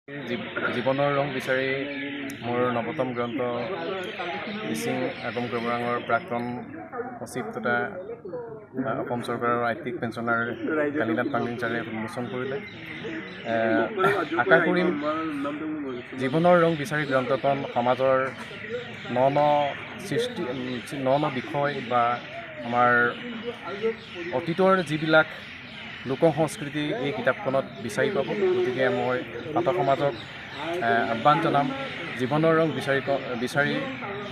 জীৱনৰ ৰং বিচাৰি মোৰ নৱতম গ্ৰন্থ মিচিং আগম ক্ৰমৰাঙৰ প্ৰাক্তন সচিব তথা অসম চৰকাৰৰ আৰ্থিক পেঞ্চনাৰ কালিনাথ পাংগিং ছাৰে উন্মোচন কৰিলে। আশা কৰিম জীৱনৰ ৰং বিচাৰি গ্ৰন্থখন সমাজৰ ন বিষয় বা আমাৰ অতীতৰ যিবিলাক লোক সংস্কৃতি এই কিতাপখনত বিচাৰি পাব। গতিকে মই পাঠক সমাজক আহ্বান জনাম, জীৱনৰ ৰং বিচাৰি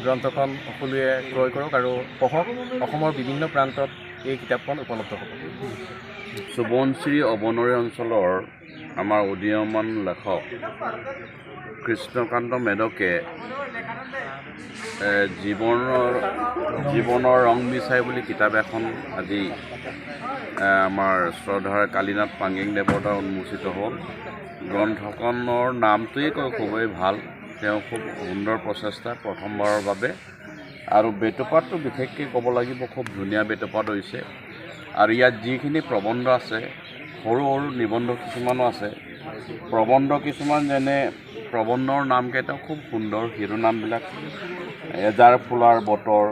গ্ৰন্থখন সকলোৱে ক্ৰয় কৰক আৰু পঢ়ক। অসমৰ বিভিন্ন প্ৰান্তত এই কিতাপখন উপলব্ধ হ'ব। সোৱণশিৰি অবনৰী অঞ্চলৰ আমাৰ উদীয়মান লেখক কৃষ্ণকান্ত মেধকে জীৱনৰ ৰং বিচাৰি বুলি কিতাপ এখন আজি আমাৰ শ্ৰদ্ধাৰ কালিনাথ পাংগিং দেৱৰ দ্বাৰা উন্মোচিত হ'ল। গ্ৰন্থখনৰ নামটোৱেই খুবেই ভাল, তেওঁ খুব সুন্দৰ প্ৰচেষ্টা প্ৰথমবাৰৰ বাবে। আৰু বেটুপাতটো বিশেষকৈ ক'ব লাগিব, খুব ধুনীয়া বেটুপাত হৈছে। আৰু ইয়াত যিখিনি প্ৰবন্ধ আছে, সৰু সৰু নিবন্ধ কিছুমানো আছে। প্ৰবন্ধ কিছুমান যেনে প্ৰবন্ধৰ নামকেইটাও খুব সুন্দৰ, শিৰোনামবিলাক এজাৰ ফুলাৰ বতৰ,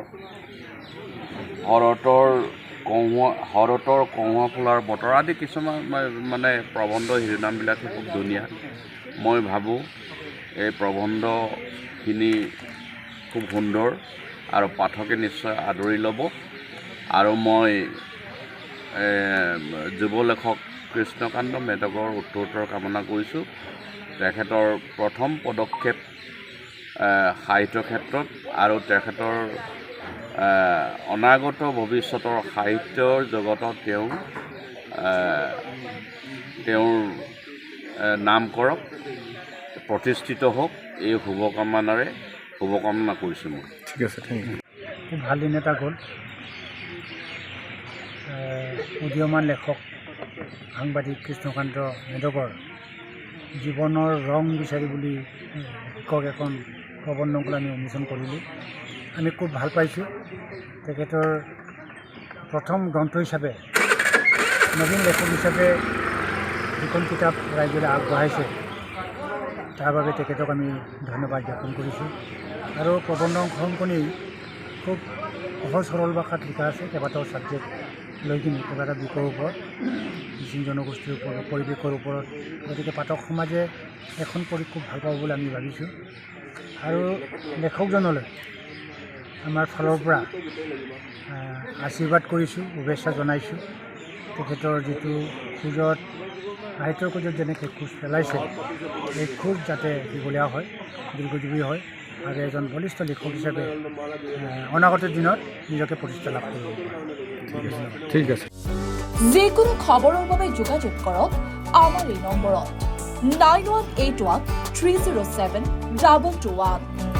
শৰতৰ কঁহুৱা ফুলাৰ বতৰ আদি কিছুমান মানে প্ৰবন্ধ শিৰোনামবিলাকে খুব ধুনীয়া। মই ভাবোঁ এই প্ৰবন্ধখিনি খুব সুন্দৰ আৰু পাঠকে নিশ্চয় আদৰি ল'ব। আৰু মই যুৱ লেখক কৃষ্ণকান্ত মেধকৰ উত্তৰোত্তৰ কামনা কৰিছোঁ। তেখেতৰ প্ৰথম পদক্ষেপ সাহিত্য ক্ষেত্ৰত আৰু তেখেতৰ অনাগত ভৱিষ্যতৰ সাহিত্যৰ জগতত তেওঁৰ নাম কৰক, প্ৰতিষ্ঠিত হওক, এই শুভকামনা কৰিছোঁ মই। ঠিক আছে, থেংক ইউ। খুব ভাল দিন এটা গ'ল। উদীয়মান লেখক সাংবাদিক কৃষ্ণকান্ত মেধকৰ জীৱনৰ ৰং বিচাৰি বুলি শিক্ষক এখন প্ৰবন্ধকলৈ আমি উন্মোচন কৰিলোঁ। আমি খুব ভাল পাইছোঁ। তেখেতৰ প্ৰথম গ্ৰন্থ হিচাপে, নবীন লেখক হিচাপে যিখন কিতাপ ৰাইজলৈ আগবঢ়াইছে তাৰ বাবে তেখেতক আমি ধন্যবাদ জ্ঞাপন কৰিছোঁ। আৰু প্ৰবন্ধখনি খুব সহজ সৰল ভাষাত লিখা আছে। কেইবাটাও ছাবজেক্ট লৈ কিনে কেইবাটা বিষয়ৰ ওপৰত, মিচিং জনগোষ্ঠীৰ ওপৰত, পৰিৱেশৰ ওপৰত। গতিকে পাঠক সমাজে এখন পঢ়ি খুব ভাল পাব বুলি আমি ভাবিছোঁ। আৰু লেখকজনলৈ আমাৰ ফালৰ পৰা আশীৰ্বাদ কৰিছোঁ, শুভেচ্ছা জনাইছোঁ। তেখেতৰ যিটো খোজত, সাহিত্যৰ খোজত যেনেকৈ খোজ পেলাইছে, এই খোজ যাতে দীঘলীয়া হয়, দীৰ্ঘজীৱী হয় আৰু এজন বলিষ্ঠ লেখক হিচাপে অনাগত দিনত নিজকে প্ৰতিষ্ঠা লাভ কৰিব পাৰে। ঠিক আছে। যিকোনো খবৰৰ বাবে যোগাযোগ কৰক আমাৰ এই নম্বৰত 9181 307 221।